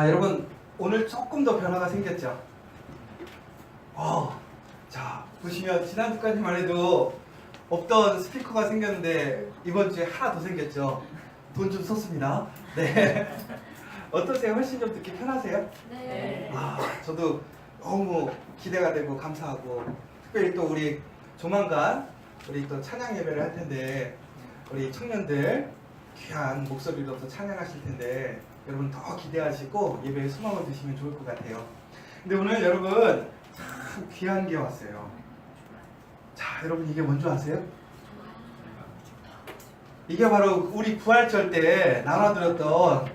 여러분 오늘 조금 더 변화가 생겼죠? 자 보시면 지난주까지만 해도 없던 스피커가 생겼는데 이번 주에 하나 더 생겼죠? 돈 좀 썼습니다. 네. 어떠세요? 훨씬 좀 듣기 편하세요? 네. 저도 너무 기대가 되고 감사하고 특별히 또 우리 조만간 우리 또 찬양 예배를 할 텐데 우리 청년들 귀한 목소리로서 찬양하실 텐데 여러분 더 기대하시고 예배에 소망을 두시면 좋을 것 같아요. 근데 오늘 여러분 참 귀한 게 왔어요. 자, 여러분 이게 뭔지 아세요? 이게 바로 우리 부활절 때 나눠드렸던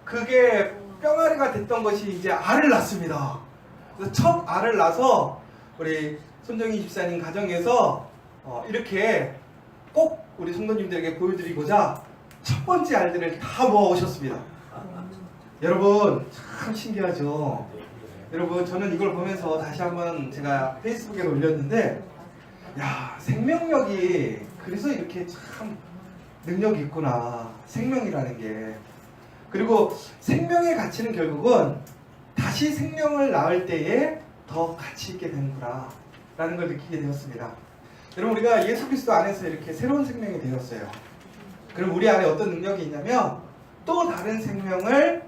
그게 뿅아리가 됐던 것이 이제 알을 낳습니다. 그래서 첫 알을 낳아서 우리 손정희 집사님 가정에서 이렇게 꼭 우리 성도님들에게 보여드리고자 첫 번째 알들을 다 모아오셨습니다. 여러분 참 신기하죠? 여러분 저는 이걸 보면서 다시 한번 제가 페이스북에 올렸는데 야, 생명력이 그래서 이렇게 참 능력이 있구나. 생명이라는 게. 그리고 생명의 가치는 결국은 다시 생명을 낳을 때에 더 가치 있게 되는구나 라는 걸 느끼게 되었습니다. 여러분 우리가 예수 그리스도 안에서 이렇게 새로운 생명이 되었어요. 그럼 우리 안에 어떤 능력이 있냐면 또 다른 생명을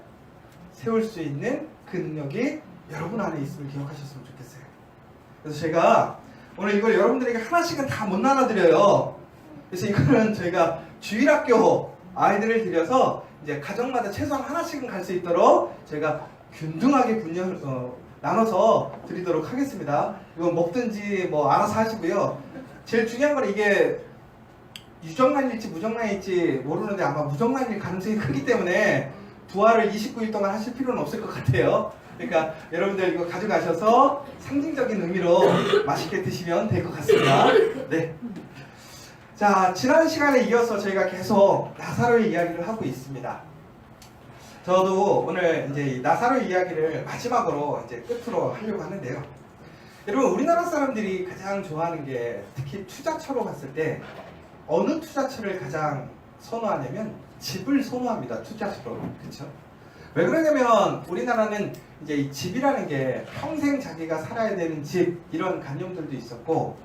세울 수 있는 그 능력이 여러분 안에 있음을 기억하셨으면 좋겠어요. 그래서 제가 오늘 이걸 여러분들에게 하나씩은 다 못 나눠드려요. 그래서 이거는 저희가 주일학교 아이들을 들여서 이제 가정마다 최소한 하나씩은 갈 수 있도록 제가 균등하게 나눠서 드리도록 하겠습니다. 이거 먹든지 뭐 알아서 하시고요. 제일 중요한 건 이게 유정란일지 무정란일지 모르는데 아마 무정란일 가능성이 크기 때문에 부활을 29일 동안 하실 필요는 없을 것 같아요. 그러니까 여러분들 이거 가져가셔서 상징적인 의미로 맛있게 드시면 될 것 같습니다. 네. 자, 지난 시간에 이어서 저희가 계속 나사로의 이야기를 하고 있습니다. 저도 오늘 이제 나사로 이야기를 마지막으로 이제 끝으로 하려고 하는데요. 여러분 우리나라 사람들이 가장 좋아하는 게 특히 투자처로 갔을 때 어느 투자처를 가장 선호하냐면 집을 선호합니다. 투자처로. 그렇죠? 왜 그러냐면 우리나라는 이제 이 집이라는 게 평생 자기가 살아야 되는 집 이런 관념들도 있었고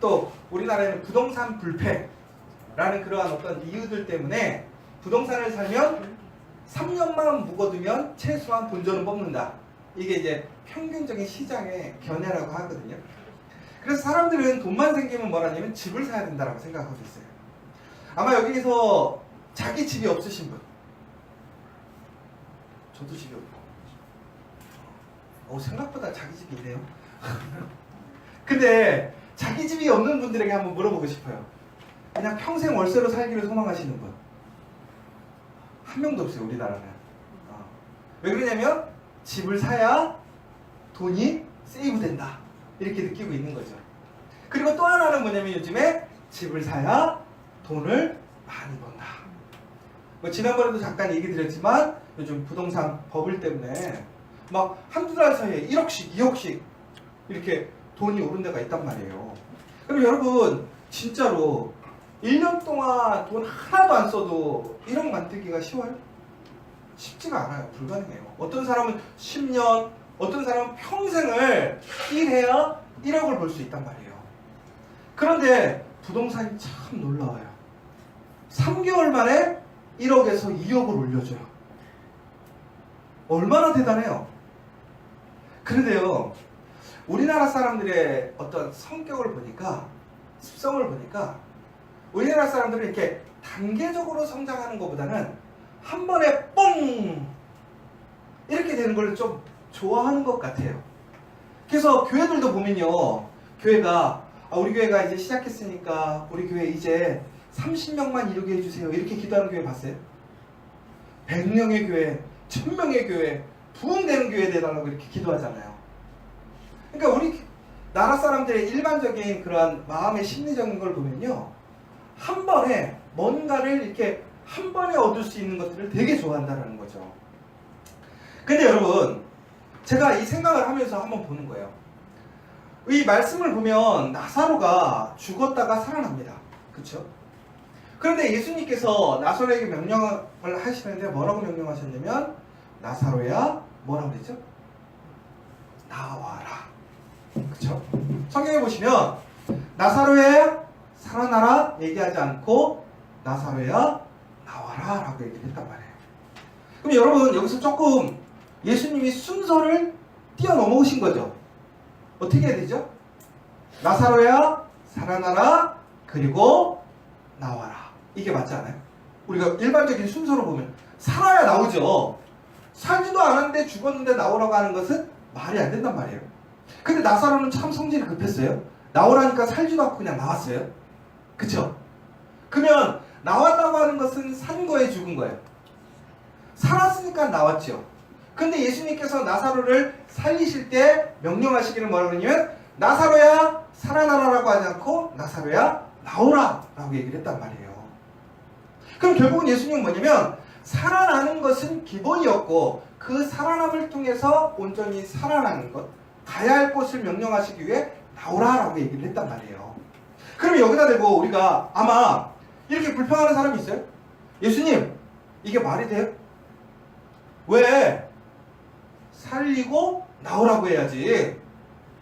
또 우리나라에는 부동산 불패라는 그러한 어떤 이유들 때문에 부동산을 살면 3년만 묵어두면 최소한 본전은 뽑는다. 이게 이제 평균적인 시장의 견해라고 하거든요. 그래서 사람들은 돈만 생기면 뭐라냐면 집을 사야 된다고 생각하고 있어요. 아마 여기서 자기 집이 없으신 분, 저도 집이 없고 생각보다 자기 집이 있네요. 근데 자기 집이 없는 분들에게 한번 물어보고 싶어요. 그냥 평생 월세로 살기를 소망하시는 분 한 명도 없어요. 우리나라는. 왜 그러냐면 집을 사야 돈이 세이브 된다 이렇게 느끼고 있는 거죠. 그리고 또 하나는 뭐냐면 요즘에 집을 사야 돈을 많이 번다. 뭐 지난번에도 잠깐 얘기 드렸지만 요즘 부동산 버블 때문에 막 한두 달 사이에 1억씩 2억씩 이렇게 돈이 오른 데가 있단 말이에요. 그럼 여러분 진짜로 1년 동안 돈 하나도 안 써도 1억 만들기가 쉬워요? 쉽지가 않아요. 불가능해요. 어떤 사람은 10년, 어떤 사람은 평생을 일해야 1억을 벌 수 있단 말이에요. 그런데 부동산이 참 놀라워요. 3개월 만에 1억에서 2억을 올려줘요. 얼마나 대단해요. 그런데요, 우리나라 사람들의 어떤 성격을 보니까, 습성을 보니까 우리나라 사람들은 이렇게 단계적으로 성장하는 것보다는 한 번에 뽕! 이렇게 되는 걸 좀 좋아하는 것 같아요. 그래서 교회들도 보면요, 교회가 우리 교회가 이제 시작했으니까 우리 교회 이제 30명만 이루게 해주세요 이렇게 기도하는 교회 봤어요? 100명의 교회, 1000명의 교회, 부흥되는 교회 되달라고 이렇게 기도하잖아요. 그러니까 우리 나라 사람들의 일반적인 그러한 마음의 심리적인 걸 보면요, 한 번에 뭔가를 이렇게 한 번에 얻을 수 있는 것들을 되게 좋아한다는 거죠. 근데 여러분 제가 이 생각을 하면서 한번 보는 거예요. 이 말씀을 보면 나사로가 죽었다가 살아납니다. 그렇죠? 그런데 예수님께서 나사로에게 명령을 하시는데 뭐라고 명령하셨냐면 나사로야 뭐라고 그랬죠? 나와라. 그쵸? 성경에 보시면 나사로야 살아나라 얘기하지 않고 나사로야 나와라 라고 얘기를 했단 말이에요. 그럼 여러분 여기서 조금 예수님이 순서를 뛰어넘으신 거죠. 어떻게 해야 되죠? 나사로야 살아나라 그리고 나와라. 이게 맞지 않아요? 우리가 일반적인 순서로 보면 살아야 나오죠. 살지도 않았는데 죽었는데 나오라고 하는 것은 말이 안 된단 말이에요. 근데 나사로는 참 성질이 급했어요. 나오라니까 살지도 않고 그냥 나왔어요. 그쵸? 그러면 나왔다고 하는 것은 산 거예요, 죽은 거예요? 살았으니까 나왔죠. 근데 예수님께서 나사로를 살리실 때 명령하시기를 뭐라고 그러냐면 나사로야 살아나라라고 하지 않고 나사로야 나오라 라고 얘기를 했단 말이에요. 그럼 결국은 예수님은 뭐냐면 살아나는 것은 기본이었고 그 살아남을 통해서 온전히 살아나는 것, 가야 할 곳을 명령하시기 위해 나오라라고 얘기를 했단 말이에요. 그러면 여기다 대고 우리가 아마 이렇게 불평하는 사람이 있어요? 예수님, 이게 말이 돼요? 왜 살리고 나오라고 해야지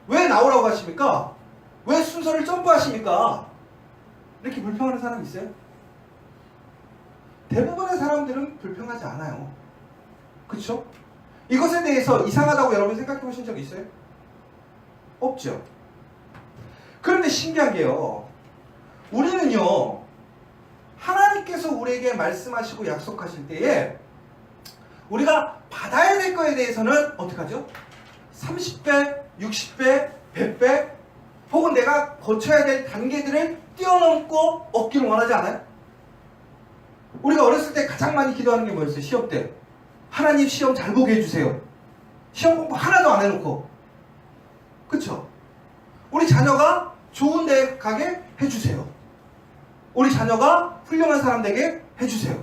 왜 나오라고 하십니까? 왜 순서를 점프하십니까? 이렇게 불평하는 사람이 있어요? 대부분의 사람들은 불평하지 않아요. 그쵸? 이것에 대해서 이상하다고 여러분 생각해 보신 적 있어요? 없죠. 그런데 신기한 게요. 우리는요. 하나님께서 우리에게 말씀하시고 약속하실 때에 우리가 받아야 될 거에 대해서는 어떻게 하죠? 30배, 60배, 100배 혹은 내가 거쳐야 될 단계들을 뛰어넘고 얻기를 원하지 않아요? 우리가 어렸을 때 가장 많이 기도하는 게 뭐였어요? 시험 때. 하나님 시험 잘 보게 해주세요. 시험 공부 하나도 안 해놓고. 그쵸? 우리 자녀가 좋은 데 가게 해주세요. 우리 자녀가 훌륭한 사람 되게 해주세요.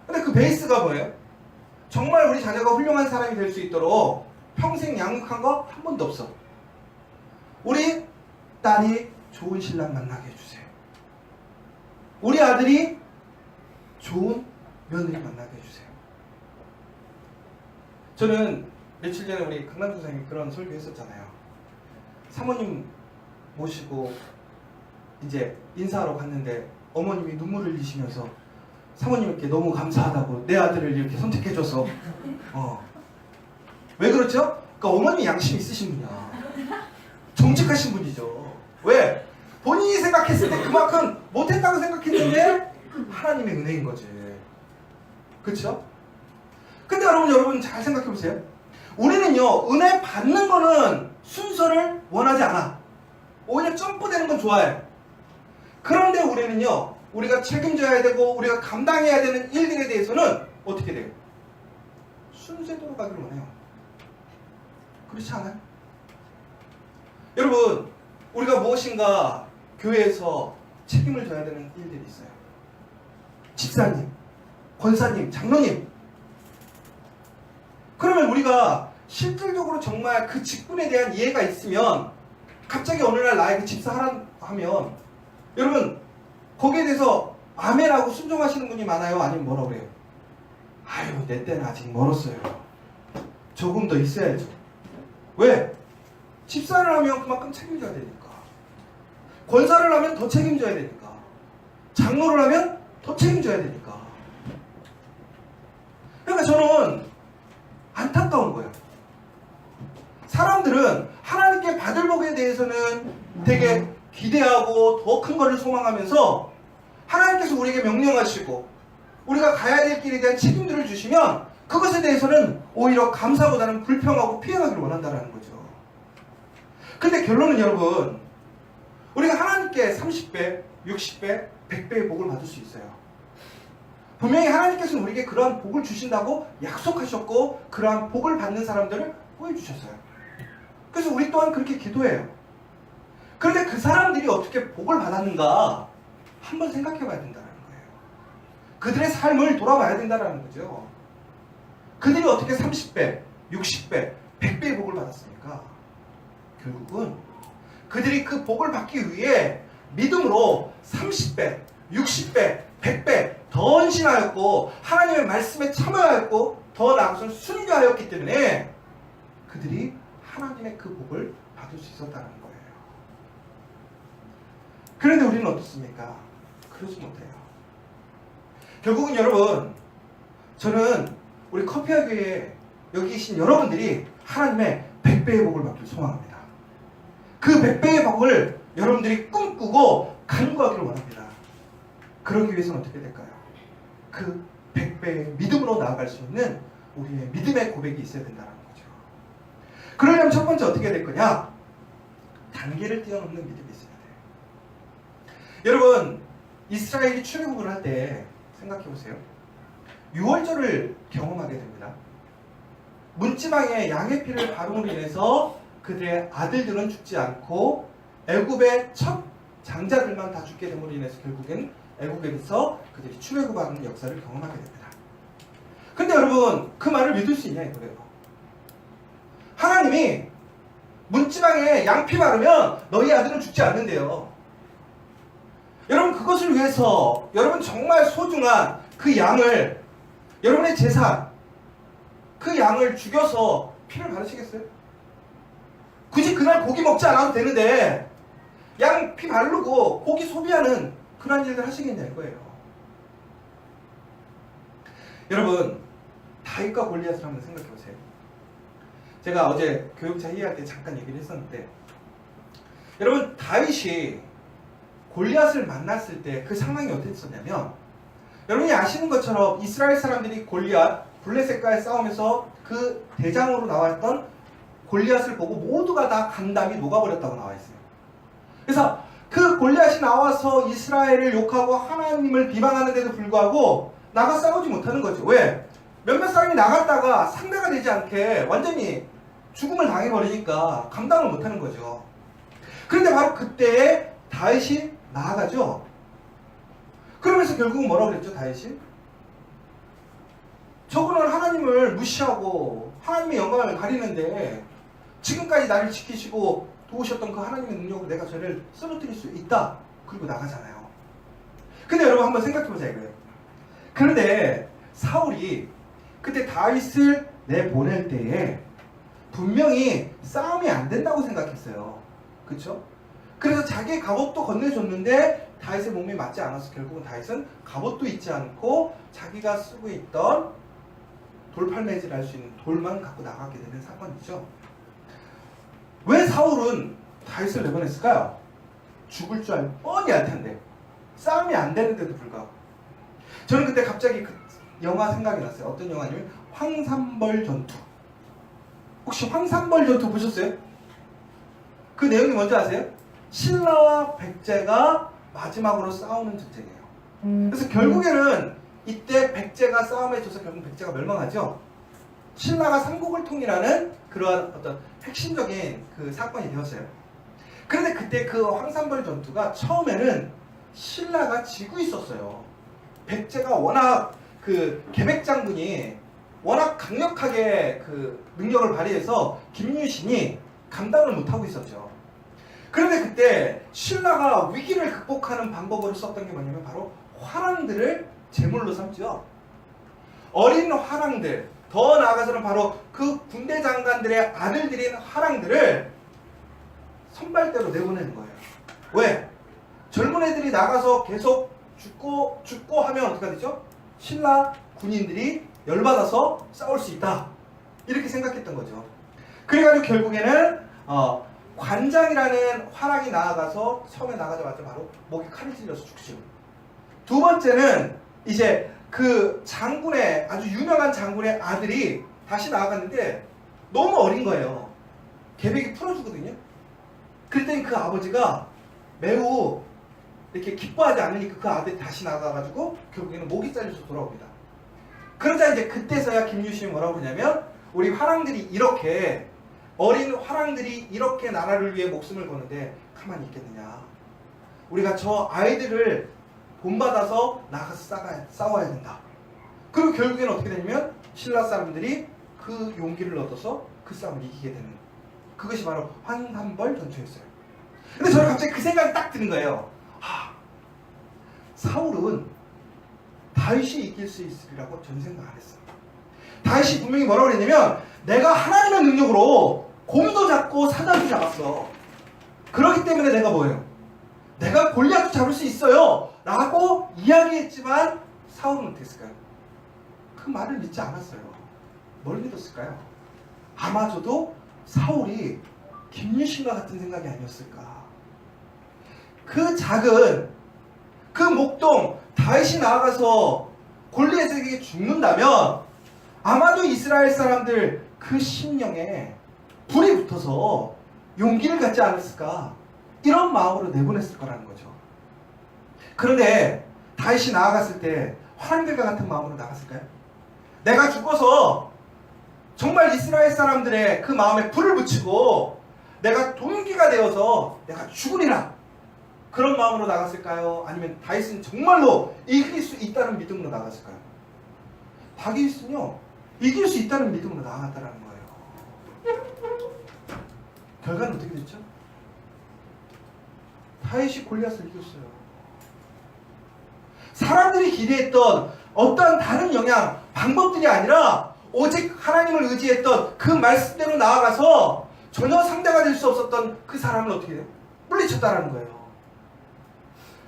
근데 그 베이스가 뭐예요? 정말 우리 자녀가 훌륭한 사람이 될 수 있도록 평생 양육한 거 한 번도 없어. 우리 딸이 좋은 신랑 만나게 해주세요. 우리 아들이 좋은 며느리 만나게 해주세요. 저는 며칠 전에 우리 강남 선생님이 그런 설교 했었잖아요. 사모님 모시고 이제 인사하러 갔는데 어머님이 눈물을 흘리시면서 사모님께 너무 감사하다고 내 아들을 이렇게 선택해줘서 왜 그렇죠? 그러니까 어머님이 양심 있으신 분이야. 정직하신 분이죠. 왜? 본인이 생각했을 때 그만큼 못했다고 생각했는데 하나님의 은혜인 거지. 그쵸? 근데 여러분 잘 생각해 보세요. 우리는요 은혜 받는 거는 순서를 원하지 않아. 오히려 점프되는 건 좋아해. 그런데 우리는요 우리가 책임져야 되고 우리가 감당해야 되는 일들에 대해서는 어떻게 돼요? 순서대로 가기를 원해요. 그렇지 않아요? 여러분 우리가 무엇인가 교회에서 책임을 져야 되는 일들이 있어요. 집사님, 권사님, 장로님. 그러면 우리가 실질적으로 정말 그 직분에 대한 이해가 있으면 갑자기 어느 날 나에게 집사하라 하면 여러분 거기에 대해서 아멘하고 순종하시는 분이 많아요? 아니면 뭐라고 그래요? 아유 내 때는 아직 멀었어요. 조금 더 있어야죠. 왜? 집사를 하면 그만큼 책임져야 되니까. 권사를 하면 더 책임져야 되니까. 장로를 하면 더 책임져야 되니까. 그러니까 저는 안타까운 거예요. 사람들은 하나님께 받을 복에 대해서는 되게 기대하고 더 큰 것을 소망하면서 하나님께서 우리에게 명령하시고 우리가 가야 될 길에 대한 책임들을 주시면 그것에 대해서는 오히려 감사보다는 불평하고 피해가기를 원한다는 거죠. 근데 결론은 여러분 우리가 하나님께 30배, 60배, 100배의 복을 받을 수 있어요. 분명히 하나님께서는 우리에게 그러한 복을 주신다고 약속하셨고 그러한 복을 받는 사람들을 보여주셨어요. 그래서 우리 또한 그렇게 기도해요. 그런데 그 사람들이 어떻게 복을 받았는가 한번 생각해 봐야 된다는 거예요. 그들의 삶을 돌아봐야 된다는 거죠. 그들이 어떻게 30배, 60배, 100배의 복을 받았습니까? 결국은 그들이 그 복을 받기 위해 믿음으로 30배, 60배, 100배 더 헌신하였고 하나님의 말씀에 참여하였고 더 나아가서는 순교하였기 때문에 그들이 하나님의 그 복을 받을 수 있었다는 거예요. 그런데 우리는 어떻습니까? 그러지 못해요. 결국은 여러분, 저는 우리 커피와 교회에 여기 계신 여러분들이 하나님의 100배의 복을 받길 소망합니다. 그 100배의 복을 여러분들이 꿈꾸고 간구하기를 원합니다. 그러기 위해서는 어떻게 될까요? 그 100배의 믿음으로 나아갈 수 있는 우리의 믿음의 고백이 있어야 된다는 거죠. 그러려면 첫 번째 어떻게 될 거냐? 단계를 뛰어넘는 믿음이 있어야 돼요. 여러분, 이스라엘이 출애굽을 할 때 생각해 보세요. 6월절을 경험하게 됩니다. 문지방에 양의 피를 바름으로 인해서 그들의 아들들은 죽지 않고 애굽의 첫 장자들만 다 죽게 됨으로 인해서 결국엔 애굽에서 그들이 출애굽하는 역사를 경험하게 됩니다. 근데 여러분, 그 말을 믿을 수 있냐 이거예요. 하나님이 문지방에 양피 바르면 너희 아들은 죽지 않는데요. 여러분, 그것을 위해서 여러분 정말 소중한 그 양을, 여러분의 재산, 그 양을 죽여서 피를 바르시겠어요? 굳이 그날 고기 먹지 않아도 되는데 양 피 바르고 고기 소비하는 그런 일들 하시겠냐 이거예요. 여러분, 다윗과 골리앗을 한번 생각해 보세요. 제가 어제 교육자 회의할 때 잠깐 얘기를 했었는데, 여러분, 다윗이 골리앗을 만났을 때 그 상황이 어땠었냐면, 여러분이 아시는 것처럼 이스라엘 사람들이 골리앗, 블레셋과의 싸움에서 그 대장으로 나왔던 골리앗을 보고 모두가 다 간담이 녹아버렸다고 나와 있어요. 그래서 그 골리앗이 나와서 이스라엘을 욕하고 하나님을 비방하는데도 불구하고 나가 싸우지 못하는 거죠. 왜? 몇몇 사람이 나갔다가 상대가 되지 않게 완전히 죽음을 당해버리니까 감당을 못하는 거죠. 그런데 바로 그때 다윗이 나아가죠. 그러면서 결국은 뭐라고 그랬죠, 다윗이? 저분은 하나님을 무시하고 하나님의 영광을 가리는데 지금까지 나를 지키시고 도우셨던 그 하나님의 능력으로 내가 저를 쓰러뜨릴 수 있다. 그리고 나가잖아요. 근데 여러분 한번 생각해보자 이거예요. 그런데 사울이 그때 다윗을 내보낼 때에 분명히 싸움이 안 된다고 생각했어요. 그렇죠? 그래서 자기의 갑옷도 건네줬는데 다윗의 몸에 맞지 않아서 결국은 다윗은 갑옷도 잊지 않고 자기가 쓰고 있던 돌팔매질 할 수 있는 돌만 갖고 나가게 되는 사건이죠. 왜 사울은 다윗을 내보냈을까요? 죽을 줄 알고 뻔히 알 텐데 싸움이 안 되는데도 불구하고. 저는 그때 갑자기 그 영화 생각이 났어요. 어떤 영화냐면 황산벌 전투. 혹시 황산벌 전투 보셨어요? 그 내용이 뭔지 아세요? 신라와 백제가 마지막으로 싸우는 전쟁이에요. 그래서 결국에는 이때 백제가 싸움에 져서 결국 백제가 멸망하죠. 신라가 삼국을 통일하는 그러한 어떤 핵심적인 그 사건이 되었어요. 그런데 그때 그 황산벌 전투가 처음에는 신라가 지고 있었어요. 백제가 워낙 그 계백 장군이 워낙 강력하게 그 능력을 발휘해서 김유신이 감당을 못하고 있었죠. 그런데 그때 신라가 위기를 극복하는 방법으로 썼던 게 뭐냐면 바로 화랑들을 제물로 삼죠. 어린 화랑들, 더 나아가서는 바로 그 군대 장관들의 아들들인 화랑들을 선발대로 내보내는 거예요. 왜? 젊은 애들이 나가서 계속 죽고 하면 어떻게 되죠? 신라 군인들이 열받아서 싸울 수 있다. 이렇게 생각했던 거죠. 그래가지고 결국에는 관장이라는 화랑이 나아가서 처음에 나가자마자 바로 목에 칼을 찔려서 죽죠. 두 번째는 이제 그 장군의 아주 유명한 장군의 아들이 다시 나아갔는데 너무 어린 거예요. 계백이 풀어주거든요. 그랬더니 그 아버지가 매우 이렇게 기뻐하지 않으니까 그 아들이 다시 나가가지고 결국에는 목이 잘려서 돌아옵니다. 그러자 이제 그때서야 김유신이 뭐라고 그러냐면 우리 화랑들이 이렇게 어린 화랑들이 이렇게 나라를 위해 목숨을 거는데 가만히 있겠느냐. 우리가 저 아이들을 본받아서 나가서 싸워야 된다. 그리고 결국에는 어떻게 되냐면 신라 사람들이 그 용기를 얻어서 그 싸움을 이기게 되는, 그것이 바로 황산벌 전투였어요. 근데 저는 갑자기 그 생각이 딱 드는 거예요. 사울은 다윗이 이길 수 있으리라고 전 생각 안 했어요. 다윗이 분명히 뭐라고 그랬냐면 내가 하나님의 능력으로 곰도 잡고 사자도 잡았어. 그렇기 때문에 내가 뭐예요? 내가 골리앗도 잡을 수 있어요 라고 이야기했지만 사울은 어떻게 했을까요? 그 말을 믿지 않았어요. 뭘 믿었을까요? 아마저도 사울이 김유신과 같은 생각이 아니었을까. 그 작은 그 목동 다윗이 나아가서 골리앗에게 죽는다면 아마도 이스라엘 사람들 그 심령에 불이 붙어서 용기를 갖지 않았을까, 이런 마음으로 내보냈을 거라는 거죠. 그런데 다윗이 나아갔을 때 화랑들과 같은 마음으로 나갔을까요? 내가 죽어서 정말 이스라엘 사람들의 그 마음에 불을 붙이고 내가 동기가 되어서 내가 죽으리라, 그런 마음으로 나갔을까요? 아니면 다윗은 정말로 이길 수 있다는 믿음으로 나갔을까요? 다윗은요, 이길 수 있다는 믿음으로 나아갔다는 거예요. 결과는 어떻게 됐죠? 다윗이 골리앗을 이겼어요. 사람들이 기대했던 어떤 다른 영향, 방법들이 아니라 오직 하나님을 의지했던 그 말씀대로 나아가서 전혀 상대가 될 수 없었던 그 사람을 어떻게 해요? 물리쳤다는 거예요.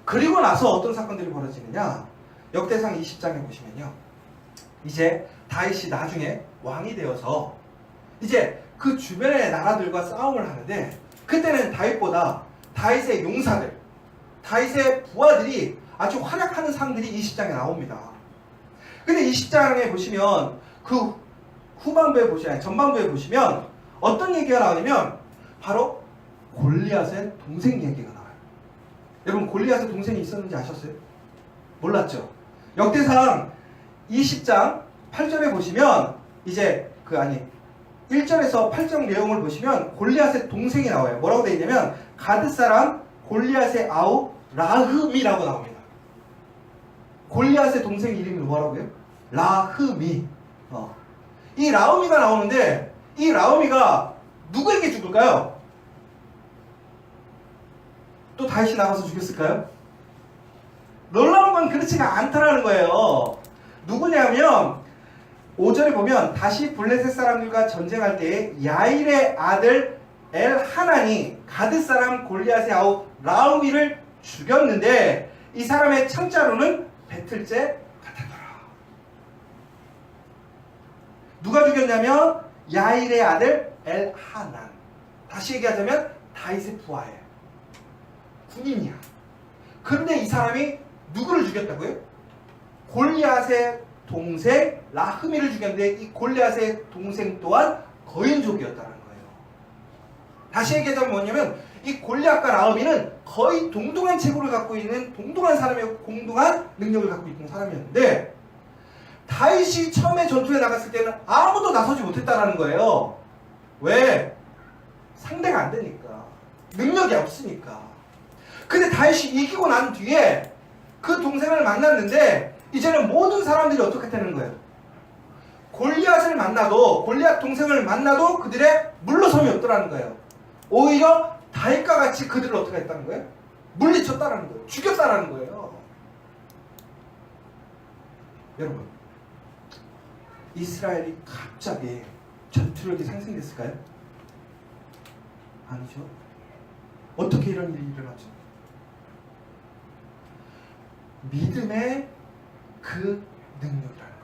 그리고 나서 어떤 사건들이 벌어지느냐, 역대상 20장에 보시면요, 이제 다윗이 나중에 왕이 되어서 이제 그 주변의 나라들과 싸움을 하는데, 그때는 다윗보다 다윗의 용사들, 다윗의 부하들이 아주 활약하는 상들이 20장에 나옵니다. 근데 20장에 보시면 그 후반부에 보시면, 전반부에 보시면 어떤 얘기가 나오냐면 바로 골리앗의 동생 얘기가 나와요. 여러분, 골리앗의 동생이 있었는지 아셨어요? 몰랐죠? 역대상 20장 8절에 보시면 이제 1절에서 8절 내용을 보시면 골리앗의 동생이 나와요. 뭐라고 되어 있냐면 가드 사람 골리앗의 아우 라흠이라고 나옵니다. 골리앗의 동생 이름이 뭐라고요? 라흠이. 이 라흠이가 나오는데 이 라흠이가 누구에게 죽을까요? 또 다윗이 나가서 죽였을까요? 놀라운 건 그렇지가 않다라는 거예요. 누구냐면 5절에 보면 다시 블레셋 사람들과 전쟁할 때에 야일의 아들 엘하난이 가드 사람 골리앗의 아우 라우미를 죽였는데 이 사람의 창자로는 배틀째 같았더라. 누가 죽였냐면 야일의 아들 엘하난. 다시 얘기하자면 다윗의 부하예요. 군인이야. 그런데 이 사람이 누구를 죽였다고요? 골리앗의 동생 라흐미를 죽였는데 이 골리앗의 동생 또한 거인족이었다는 거예요. 다시 얘기하자면 뭐냐면 이 골리앗과 라흐미는 거의 동등한 체구를 갖고 있는 동등한 사람이었고 공동한 능력을 갖고 있는 사람이었는데 다윗이 처음에 전투에 나갔을 때는 아무도 나서지 못했다는 거예요. 왜? 상대가 안 되니까. 능력이 없으니까. 근데 다윗이 이기고 난 뒤에 그 동생을 만났는데 이제는 모든 사람들이 어떻게 되는 거예요? 골리앗을 만나도, 골리앗 동생을 만나도 그들의 물러섬이 없더라는 거예요. 오히려 다윗과 같이 그들을 어떻게 했다는 거예요? 물리쳤다라는 거예요. 죽였다라는 거예요. 여러분, 이스라엘이 갑자기 전투력이 상승됐을까요? 아니죠. 어떻게 이런 일이 일어났죠? 믿음의 그 능력이라는 거예요.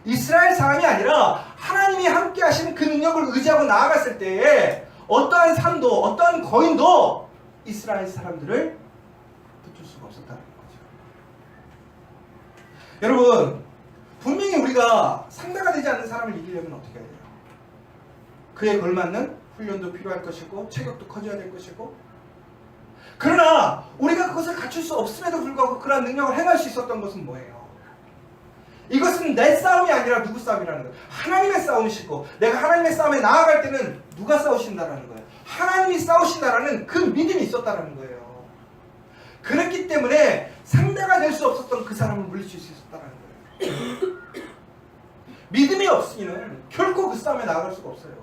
이스라엘 사람이 아니라 하나님이 함께 하시는 그 능력을 의지하고 나아갔을 때에 어떠한 산도, 어떠한 거인도 이스라엘 사람들을 붙을 수가 없었다는 거죠. 여러분, 분명히 우리가 상대가 되지 않는 사람을 이기려면 어떻게 해야 돼요? 그에 걸맞는 훈련도 필요할 것이고 체격도 커져야 될 것이고, 그러나 우리가 그것을 갖출 수 없음에도 불구하고 그러한 능력을 행할 수 있었던 것은 뭐예요? 이것은 내 싸움이 아니라 누구 싸움이라는 거예요. 하나님의 싸움이시고 내가 하나님의 싸움에 나아갈 때는 누가 싸우신다라는 거예요. 하나님이 싸우신다라는 그 믿음이 있었다라는 거예요. 그렇기 때문에 상대가 될 수 없었던 그 사람을 물리칠 수 있었다라는 거예요. 믿음이 없이는 결코 그 싸움에 나아갈 수가 없어요.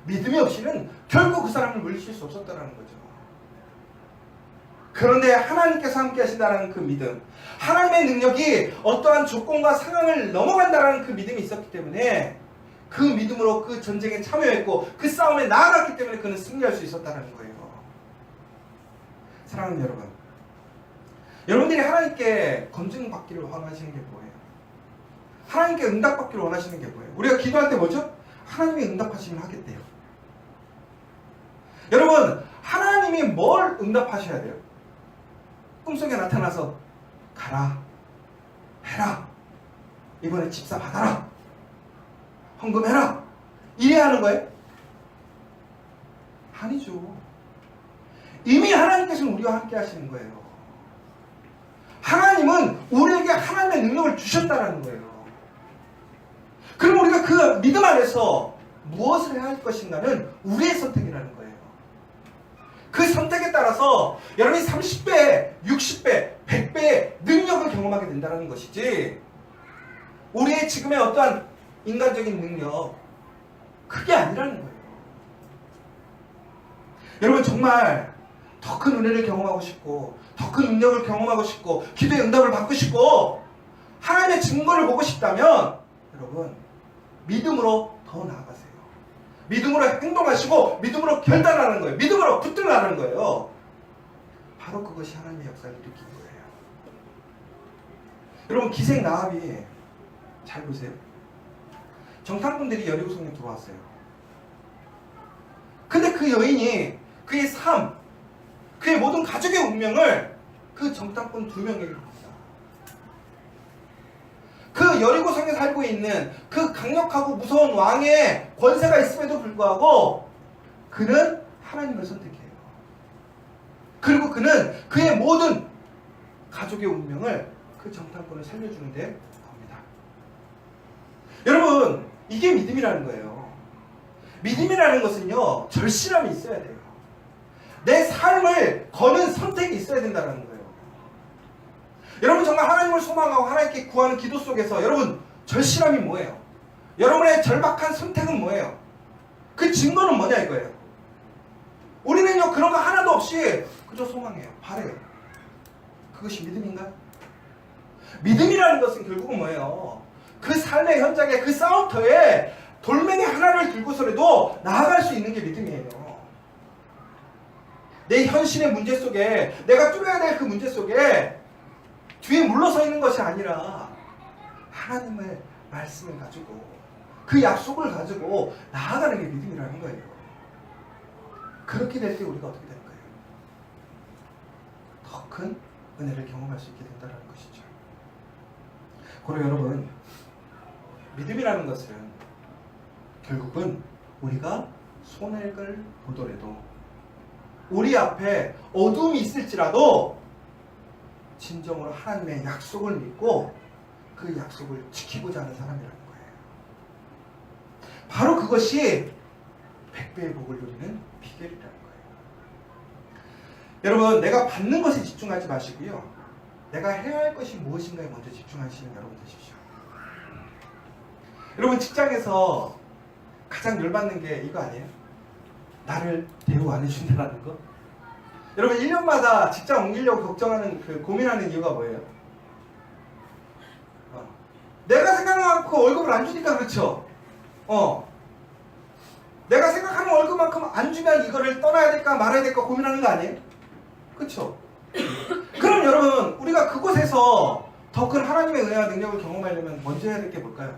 믿음이 없이는 결코 그 사람을 물리칠 수 없었다라는 거죠. 그런데 하나님께서 함께 하신다는 그 믿음, 하나님의 능력이 어떠한 조건과 상황을 넘어간다는 그 믿음이 있었기 때문에 그 믿음으로 그 전쟁에 참여했고 그 싸움에 나아갔기 때문에 그는 승리할 수 있었다는 거예요. 사랑하는 여러분, 여러분들이 하나님께 검증받기를 원하시는 게 뭐예요? 하나님께 응답받기를 원하시는 게 뭐예요? 우리가 기도할 때 뭐죠? 하나님이 응답하시면 하겠대요. 여러분, 하나님이 뭘 응답하셔야 돼요? 꿈속에 나타나서 가라, 해라, 이번에 집사 받아라, 헌금해라, 이래야 하는 거예요? 아니죠. 이미 하나님께서는 우리와 함께 하시는 거예요. 하나님은 우리에게 하나님의 능력을 주셨다는 거예요. 그럼 우리가 그 믿음 안에서 무엇을 해야 할 것인가는 우리의 선택이라는 거예요. 그 선택에 따라서 여러분이 30배, 60배, 100배의 능력을 경험하게 된다는 것이지, 우리의 지금의 어떠한 인간적인 능력, 그게 아니라는 거예요. 여러분, 정말 더 큰 은혜를 경험하고 싶고, 더 큰 능력을 경험하고 싶고, 기도의 응답을 받고 싶고, 하나님의 증거를 보고 싶다면 여러분, 믿음으로 더 나아가세요. 믿음으로 행동하시고 믿음으로 결단하는 거예요. 믿음으로 붙들라는 거예요. 바로 그것이 하나님의 역사를 일으키는 거예요. 여러분, 기생 라합이 잘 보세요. 정탐꾼들이 여리고성에 들어왔어요. 근데 그 여인이 그의 삶, 그의 모든 가족의 운명을 그 정탐꾼 2명에게 줍니다. 그 여리고성에 살고 있는 그 강력하고 무서운 왕의 권세가 있음에도 불구하고 그는 하나님을 선택해요. 그리고 그는 그의 모든 가족의 운명을 그 정탐꾼을 살려주는데 겁니다. 여러분, 이게 믿음이라는 거예요. 믿음이라는 것은요, 절실함이 있어야 돼요. 내 삶을 거는 선택이 있어야 된다는 거예요. 여러분, 정말 하나님을 소망하고 하나님께 구하는 기도 속에서 여러분, 절실함이 뭐예요? 여러분의 절박한 선택은 뭐예요? 그 증거는 뭐냐 이거예요. 우리는요, 그런 거 하나도 없이 그저 소망해요. 바래요. 그것이 믿음인가요? 믿음이라는 것은 결국은 뭐예요? 그 삶의 현장에, 그 싸움터에 돌멩이 하나를 들고서라도 나아갈 수 있는 게 믿음이에요. 내 현실의 문제 속에, 내가 뚫어야 될 그 문제 속에 뒤에 물러서 있는 것이 아니라 하나님의 말씀을 가지고, 그 약속을 가지고 나아가는 게 믿음이라는 거예요. 그렇게 될 때 우리가 어떻게 되는 거예요? 더 큰 은혜를 경험할 수 있게 된다는 것이죠. 그리고 여러분, 믿음이라는 것은 결국은 우리가 손해를 보더라도, 우리 앞에 어둠이 있을지라도 진정으로 하나님의 약속을 믿고 그 약속을 지키고자 하는 사람이라는 거예요. 바로 그것이 100배의 복을 누리는 비결이라는 거예요. 여러분, 내가 받는 것에 집중하지 마시고요, 내가 해야 할 것이 무엇인가에 먼저 집중하시는 여러분 되십시오. 여러분, 직장에서 가장 열받는 게 이거 아니에요? 나를 대우 안 해준다는 거? 여러분, 1년마다 직장 옮기려고 걱정하는, 고민하는 이유가 뭐예요? 내가 생각한 만큼 월급을 안 주니까 그렇죠. 내가 생각하는 월급만큼 안 주면 이거를 떠나야 될까 말아야 될까 고민하는 거 아니에요? 그렇죠. 그럼 여러분, 우리가 그곳에서 더 큰 하나님의 은혜와 능력을 경험하려면 먼저 해야 될 게 뭘까요?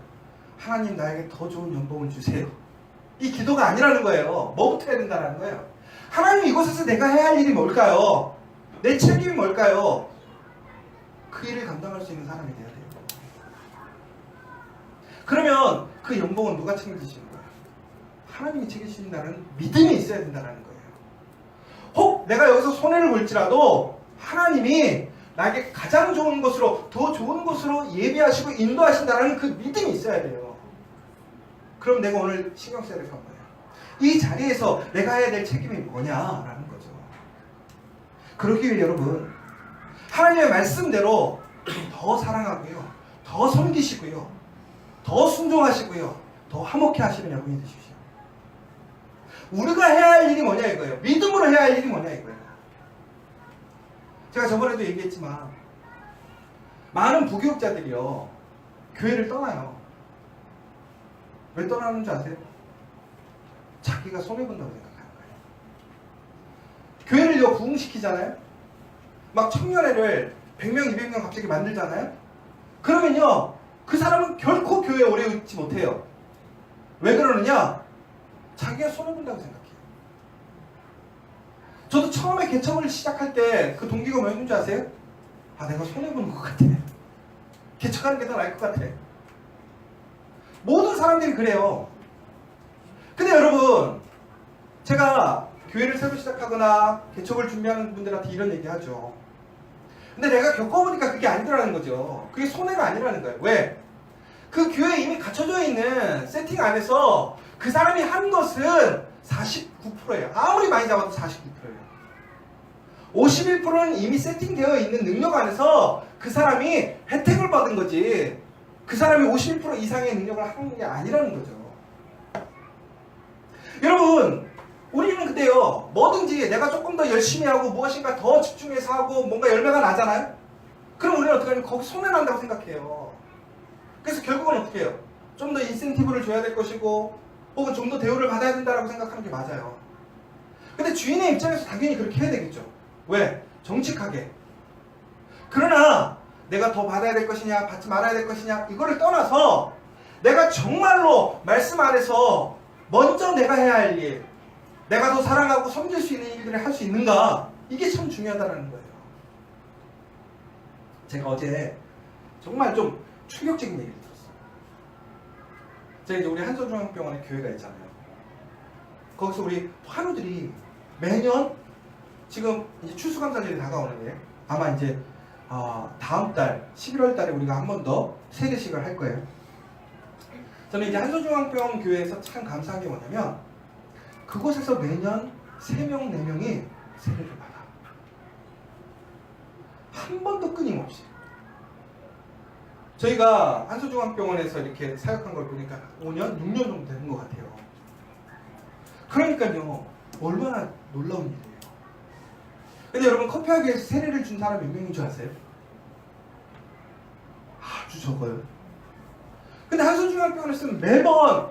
하나님, 나에게 더 좋은 연봉을 주세요. 이 기도가 아니라는 거예요. 뭐부터 해야 된다는 거예요? 하나님, 이곳에서 내가 해야 할 일이 뭘까요? 내 책임이 뭘까요? 그 일을 감당할 수 있는 사람이 돼야 돼요. 그러면 그 연봉은 누가 책임지시는 거예요? 하나님이 책임지신다는 믿음이 있어야 된다는 거예요. 혹 내가 여기서 손해를 볼지라도 하나님이 나에게 가장 좋은 것으로, 더 좋은 것으로 예비하시고 인도하신다는 그 믿음이 있어야 돼요. 그럼 내가 오늘 신경 써야 될 건 뭐예요? 이 자리에서 내가 해야 될 책임이 뭐냐라는 거죠. 그러기 위해 여러분, 하나님의 말씀대로 더 사랑하고요, 더 섬기시고요, 더 순종하시고요, 더 화목해 하시는 여러분이 되십시오. 우리가 해야 할 일이 뭐냐 이거예요. 믿음으로 해야 할 일이 뭐냐 이거예요. 제가 저번에도 얘기했지만 많은 부교육자들이요 교회를 떠나요. 왜 떠나는 줄 아세요? 자기가 손해본다고 생각하는 거예요. 교회를요 부흥시키잖아요. 막 청년회를 100명, 200명 갑자기 만들잖아요. 그러면요 그 사람은 결코 교회에 오래 있지 못해요. 왜 그러느냐? 자기가 손해본다고 생각해요. 저도 처음에 개척을 시작할 때 그 동기가 뭐였는 줄 아세요? 아, 내가 손해보는 것 같아. 개척하는 게 더 나을 것 같아. 모든 사람들이 그래요. 근데 여러분, 제가 교회를 새로 시작하거나 개척을 준비하는 분들한테 이런 얘기 하죠. 근데 내가 겪어보니까 그게 아니더라는 거죠. 그게 손해가 아니라는 거예요. 왜? 그 교회에 이미 갖춰져 있는 세팅 안에서 그 사람이 한 것은 49%예요. 아무리 많이 잡아도 49%예요. 51%는 이미 세팅되어 있는 능력 안에서 그 사람이 혜택을 받은 거지, 그 사람이 51% 이상의 능력을 하는 게 아니라는 거죠. 여러분, 우리는 근데요 뭐든지 내가 조금 더 열심히 하고 무엇인가 더 집중해서 하고 뭔가 열매가 나잖아요. 그럼 우리는 어떻게 하냐면 거기 손해난다고 생각해요. 그래서 결국은 어떻게 해요? 좀 더 인센티브를 줘야 될 것이고 혹은 좀 더 대우를 받아야 된다고 생각하는 게 맞아요. 근데 주인의 입장에서 당연히 그렇게 해야 되겠죠. 왜? 정직하게. 그러나 내가 더 받아야 될 것이냐 받지 말아야 될 것이냐 이거를 떠나서 내가 정말로 말씀 안에서 먼저 내가 해야 할 일, 내가 더 사랑하고 섬길 수 있는 일들을 할 수 있는가, 이게 참 중요하다는 거예요. 제가 어제 정말 좀 충격적인 얘기를 들었어요. 제가 이제 우리 한서중앙병원에 교회가 있잖아요. 거기서 우리 환우들이 매년 지금 이제 추수감사절이 다가오는데 아마 이제 다음 달 11월 달에 우리가 한 번 더 세례식을 할 거예요. 저는 이제 한서중앙병원 교회에서 참 감사한 게 뭐냐면 그곳에서 매년 3명, 4명이 세례를 받아. 한 번도 끊임없이. 저희가 한서중앙병원에서 이렇게 사역한 걸 보니까 5년, 6년 정도 되는 것 같아요. 그러니까요, 얼마나 놀라운 일이에요. 근데 여러분, 커피하게에서 세례를 준 사람 몇 명인 줄 아세요? 아주 적어요. 근데 한서중앙병원에서는 매번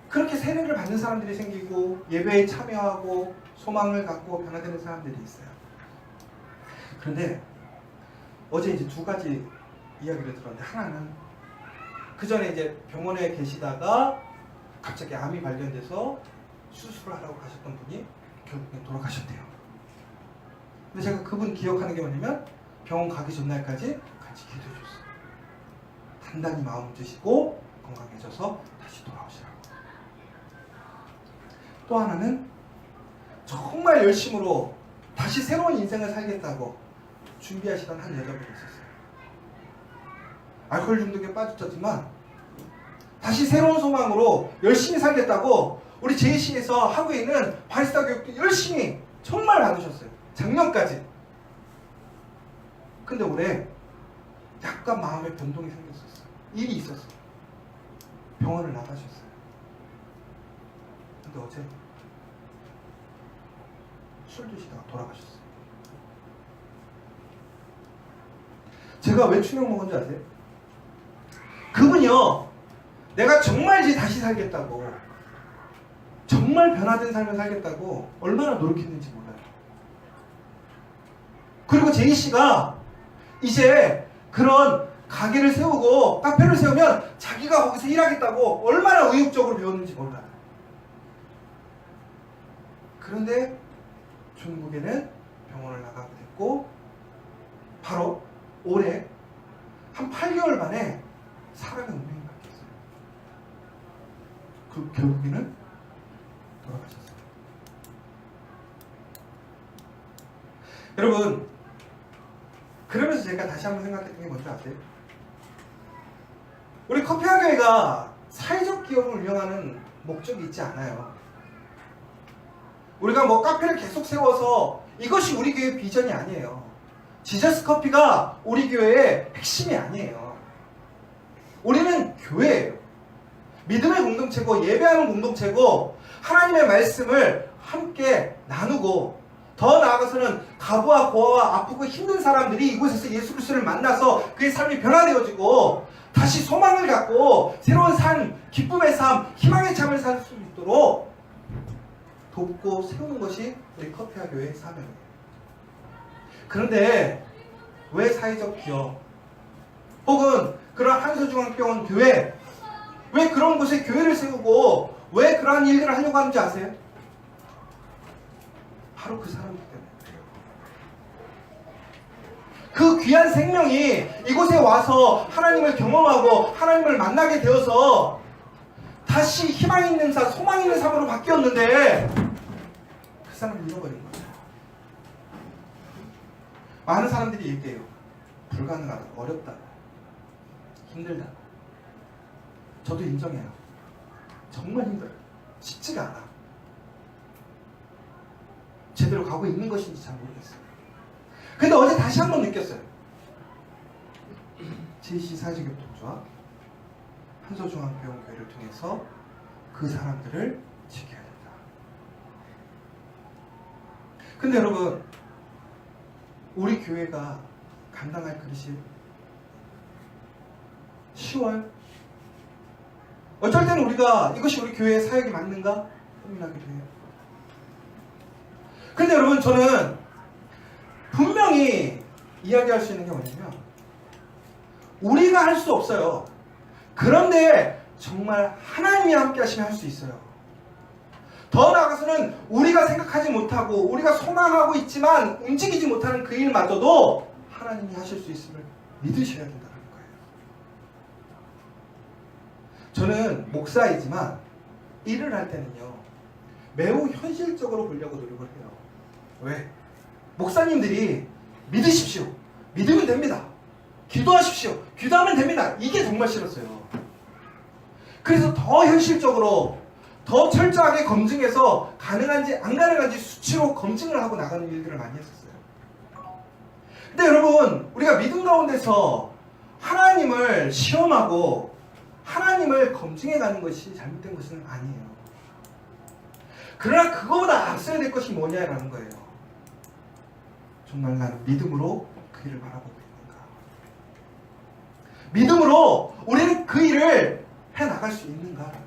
그렇게 세례를 받는 사람들이 생기고 예배에 참여하고 소망을 갖고 변화되는 사람들이 있어요. 그런데 어제 이제 2가지 이야기를 들었는데, 하나는 그 전에 이제 병원에 계시다가 갑자기 암이 발견돼서 수술을 하라고 가셨던 분이 결국엔 돌아가셨대요. 근데 제가 그분 기억하는 게 뭐냐면 병원 가기 전날까지 같이 기도해 줬어요. 단단히 마음을 드시고 건강해져서 다시 돌아오시라고. 또 하나는 정말 열심으로 다시 새로운 인생을 살겠다고 준비하시던 한 여자분이 있었어요. 알코올 중독에 빠졌지만 다시 새로운 소망으로 열심히 살겠다고 우리 JC에서 하고 있는 바리스타 교육도 열심히 정말 받으셨어요. 작년까지. 근데 올해 약간 마음의 변동이 생겼었어요. 일이 있었어요. 병원을 나가셨어요. 근데 어제 술 드시다가 돌아가셨어요. 제가 왜 충격 먹은 줄 아세요? 그분이요, 내가 정말 이제 다시 살겠다고, 정말 변화된 삶을 살겠다고 얼마나 노력했는지 몰라요. 그리고 제이씨가 이제 그런 가게를 세우고 카페를 세우면 자기가 거기서 일하겠다고 얼마나 의욕적으로 배웠는지 몰라요. 그런데 중국에는 병원을 나가게 됐고 바로 올해 한 8개월 만에 사람의 운명이 바뀌었어요. 그 결국에는 돌아가셨어요. 여러분, 그러면서 제가 다시 한번 생각했던 게 뭔지 아세요? 우리 커피하게가 사회적 기업을 운영하는 목적이 있지 않아요. 우리가 뭐 카페를 계속 세워서 이것이 우리 교회의 비전이 아니에요. 지저스 커피가 우리 교회의 핵심이 아니에요. 우리는 교회예요. 믿음의 공동체고 예배하는 공동체고 하나님의 말씀을 함께 나누고 더 나아가서는 가부와 고아와 아프고 힘든 사람들이 이곳에서 예수 그리스도를 만나서 그의 삶이 변화되어지고 다시 소망을 갖고 새로운 삶, 기쁨의 삶, 희망의 삶을 살 수 있도록 돕고 세우는 것이 우리 커피와 교회의 사명이에요. 그런데 왜 사회적 기업 혹은 그런 한서중앙병원 교회, 왜 그런 곳에 교회를 세우고 왜 그러한 일들을 하려고 하는지 아세요? 바로 그 사람이기 때문에 그래요. 그 귀한 생명이 이곳에 와서 하나님을 경험하고 하나님을 만나게 되어서 다시 희망 있는 삶, 소망 있는 삶으로 바뀌었는데 그 사람을 잃어버린 거예요. 많은 사람들이 얘기해요. 불가능하다, 어렵다, 힘들다. 저도 인정해요. 정말 힘들어요. 쉽지가 않아. 제대로 가고 있는 것인지 잘 모르겠어요. 근데 어제 다시 한번 느꼈어요. JC 사회적협동조합 한서중앙병원 교회를 통해서 그 사람들을 지켜야 된다. 근데 여러분, 우리 교회가 감당할 그릇이 쉬워요? 어쩔 때는 우리가 이것이 우리 교회의 사역이 맞는가 고민하기도 해요. 근데 여러분, 저는 분명히 이야기할 수 있는 게 뭐냐면 우리가 할 수 없어요. 그런데 정말 하나님이 함께 하시면 할 수 있어요. 더 나아가서는 우리가 생각하지 못하고 우리가 소망하고 있지만 움직이지 못하는 그 일마저도 하나님이 하실 수 있음을 믿으셔야 된다는 거예요. 저는 목사이지만 일을 할 때는요, 매우 현실적으로 보려고 노력을 해요. 왜? 목사님들이 믿으십시오. 믿으면 됩니다. 기도하십시오. 기도하면 됩니다. 이게 정말 싫었어요. 그래서 더 현실적으로 더 철저하게 검증해서 가능한지 안 가능한지 수치로 검증을 하고 나가는 일들을 많이 했었어요. 근데 여러분, 우리가 믿음 가운데서 하나님을 시험하고 하나님을 검증해 가는 것이 잘못된 것은 아니에요. 그러나 그거보다 앞서야 될 것이 뭐냐라는 거예요. 정말 나는 믿음으로 그 일을 바라보고 있는가? 믿음으로 우리는 그 일을 해나갈 수 있는가라는 거예요.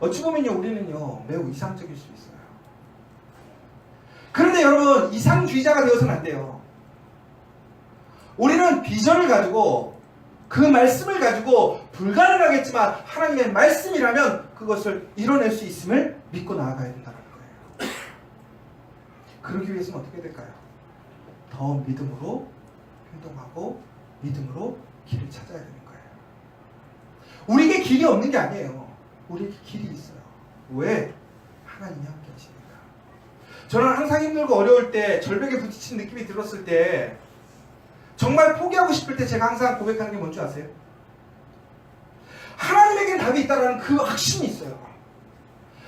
어찌 보면요, 우리는요 매우 이상적일 수 있어요. 그런데 여러분, 이상주의자가 되어서는 안 돼요. 우리는 비전을 가지고 그 말씀을 가지고 불가능하겠지만 하나님의 말씀이라면 그것을 이뤄낼 수 있음을 믿고 나아가야 된다는 거예요. 그러기 위해서는 어떻게 될까요? 더 믿음으로 행동하고 믿음으로 길을 찾아야 되는 거예요. 우리에게 길이 없는 게 아니에요. 우리에게 길이 있어요. 왜? 하나님이 함께 하시니까. 저는 항상 힘들고 어려울 때, 절벽에 부딪힌 느낌이 들었을 때, 정말 포기하고 싶을 때 제가 항상 고백하는 게 뭔지 아세요? 하나님에겐 답이 있다는 그 확신이 있어요.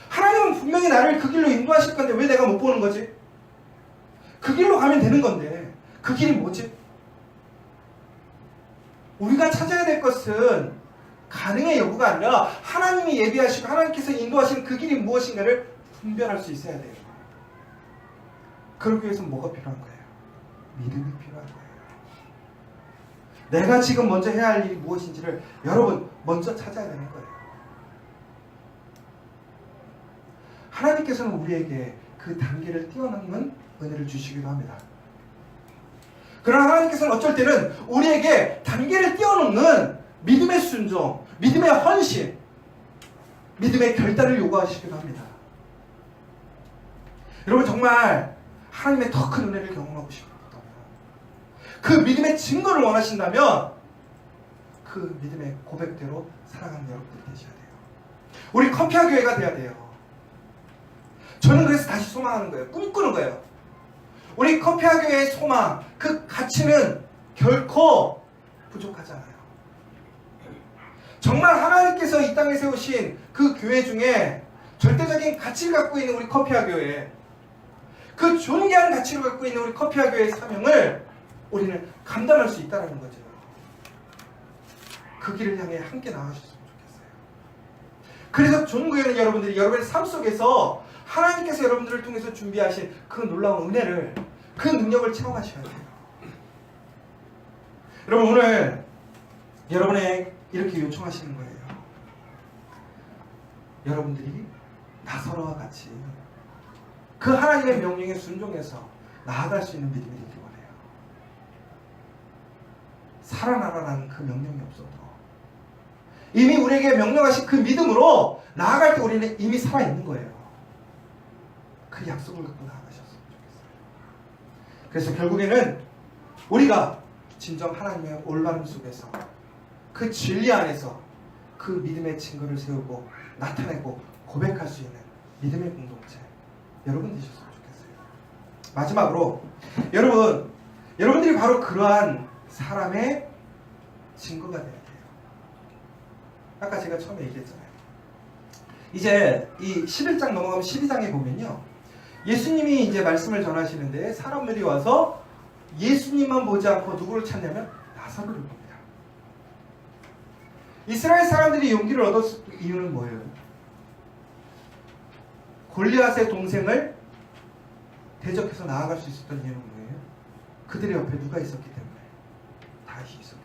하나님은 분명히 나를 그 길로 인도하실 건데 왜 내가 못 보는 거지? 그 길로 가면 되는 건데 그 길이 뭐지? 우리가 찾아야 될 것은 가능의 여부가 아니라 하나님이 예비하시고 하나님께서 인도하시는 그 길이 무엇인가를 분별할 수 있어야 돼요. 그러기 위해서는 뭐가 필요한 거예요? 믿음이 필요한 거예요. 내가 지금 먼저 해야 할 일이 무엇인지를 여러분 먼저 찾아야 되는 거예요. 하나님께서는 우리에게 그 단계를 뛰어넘는 은혜를 주시기도 합니다. 그러나 하나님께서는 어쩔 때는 우리에게 단계를 뛰어넘는 믿음의 순종, 믿음의 헌신, 믿음의 결단을 요구하시기도 합니다. 여러분, 정말 하나님의 더 큰 은혜를 경험하고 싶다면, 그 믿음의 증거를 원하신다면 그 믿음의 고백대로 살아가는 여러분들이 되셔야 돼요. 우리 커피와 교회가 돼야 돼요. 저는 그래서 다시 소망하는 거예요. 꿈꾸는 거예요. 우리 커피와 교회의 소망, 그 가치는 결코 부족하잖아요. 정말 하나님께서 이 땅에 세우신 그 교회 중에 절대적인 가치를 갖고 있는 우리 커피와 교회, 그 존귀한 가치를 갖고 있는 우리 커피와 교회의 사명을 우리는 감당할 수 있다는 거죠. 그 길을 향해 함께 나가셨으면 좋겠어요. 그래서 종교회는 여러분들이 여러분의 삶 속에서 하나님께서 여러분들을 통해서 준비하신 그 놀라운 은혜를, 그 능력을 체험하셔야 돼요. 여러분, 오늘 여러분의 이렇게 요청하시는 거예요. 여러분들이 나사로와 같이 그 하나님의 명령에 순종해서 나아갈 수 있는 믿음이 되길 원해요. 살아나라라는 그 명령이 없어도 이미 우리에게 명령하신 그 믿음으로 나아갈 때 우리는 이미 살아있는 거예요. 그 약속을 갖고 나아가셨으면 좋겠어요. 그래서 결국에는 우리가 진정 하나님의 올바름 속에서 그 진리 안에서 그 믿음의 증거를 세우고 나타내고 고백할 수 있는 믿음의 공동체, 여러분 되셨으면 좋겠어요. 마지막으로 여러분들이 바로 그러한 사람의 증거가 돼야 돼요. 아까 제가 처음에 얘기했잖아요. 이제 이 11장 넘어가면 12장에 보면요, 예수님이 이제 말씀을 전하시는데 사람들이 와서 예수님만 보지 않고 누구를 찾냐면 나사로를 봅니다. 이스라엘 사람들이 용기를 얻었을 이유는 뭐예요? 골리앗의 동생을 대적해서 나아갈 수 있었던 이유는 뭐예요? 그들의 옆에 누가 있었기 때문에? 다윗이 있었기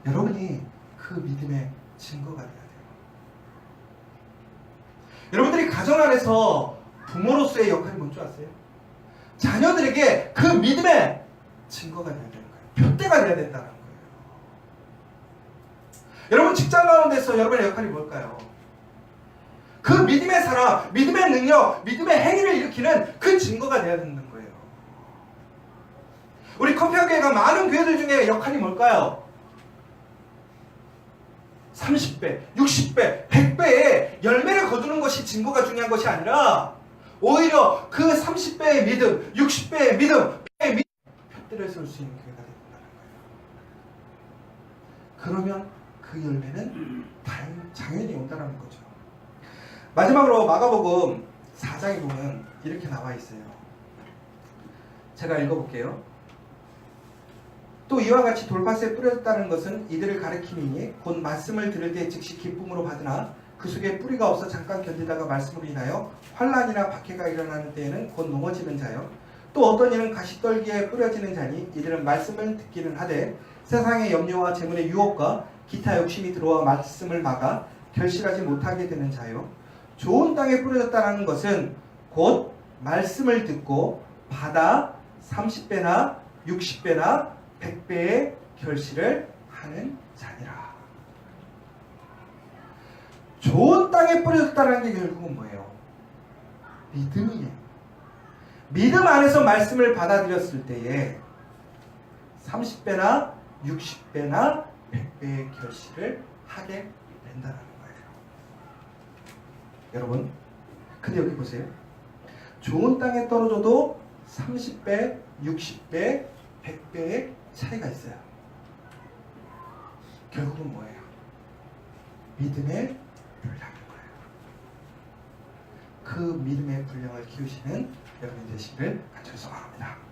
때문에. 여러분이 그 믿음의 증거가 돼야 돼요. 여러분들이 가정 안에서 부모로서의 역할이 뭔지 아세요? 자녀들에게 그 믿음의 증거가 돼야 되는 거예요. 표대가 돼야 된다는 거예요. 여러분 직장 가운데서 여러분의 역할이 뭘까요? 그 믿음의 사람, 믿음의 능력, 믿음의 행위를 일으키는 그 증거가 돼야 되는 거예요. 우리 커피교회가 많은 교회들 중에 역할이 뭘까요? 30배, 60배, 100배의 열매를 거두는 것이 증거가 중요한 것이 아니라 오히려 그 30배의 믿음, 60배의 믿음, 100배의 믿음, 표대를 세울 수 있는 교회가 된다는 거예요. 그러면 그 열매는 당연히 온다는 거죠. 마지막으로 마가복음 4장에 보면 이렇게 나와 있어요. 제가 읽어볼게요. 또 이와 같이 돌밭에 뿌렸다는 것은 이들을 가리킴이니 곧 말씀을 들을 때 즉시 기쁨으로 받으나 그 속에 뿌리가 없어 잠깐 견디다가 말씀으로 인하여 환난이나 박해가 일어나는 때에는 곧 넘어지는 자요. 또 어떤 이는 가시떨기에 뿌려지는 자니 이들은 말씀을 듣기는 하되 세상의 염려와 재물의 유혹과 기타 욕심이 들어와 말씀을 막아 결실하지 못하게 되는 자요. 좋은 땅에 뿌려졌다는 것은 곧 말씀을 듣고 받아 30배나 60배나 100배의 결실을 하는 자니라. 좋은 땅에 뿌려졌다는 게 결국은 뭐예요? 믿음이에요. 믿음 안에서 말씀을 받아들였을 때에 30배나 60배나 100배의 결실을 하게 된다는 거예요. 여러분, 근데 여기 보세요. 좋은 땅에 떨어져도 30배, 60배, 100배의 차이가 있어요. 결국은 뭐예요? 믿음의 분량인 거예요. 그 믿음의 분량을 키우시는 여러분 되시기를 간절히 소망합니다.